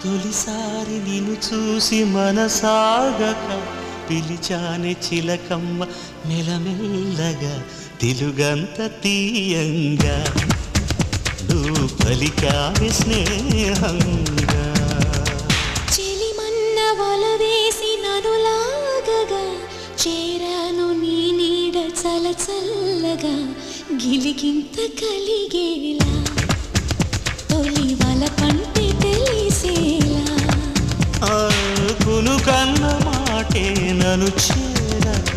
తొలిసారి నిన్ను చూసి మనసాగక పిలిచానే చిలకమ్మ మెలమెల్లగా తెలుగంత తీయంగా నువ్వు పలికావే స్నేహంగా చెలిమన్న వల వేసి నన్ను లాగగా చేరాను నీ నీడ చలచల్లగా గిలిగింత కలిగేలా తొలి వల కంటే తెలిసేలా కును కన్న మాటే నన్ను చేరక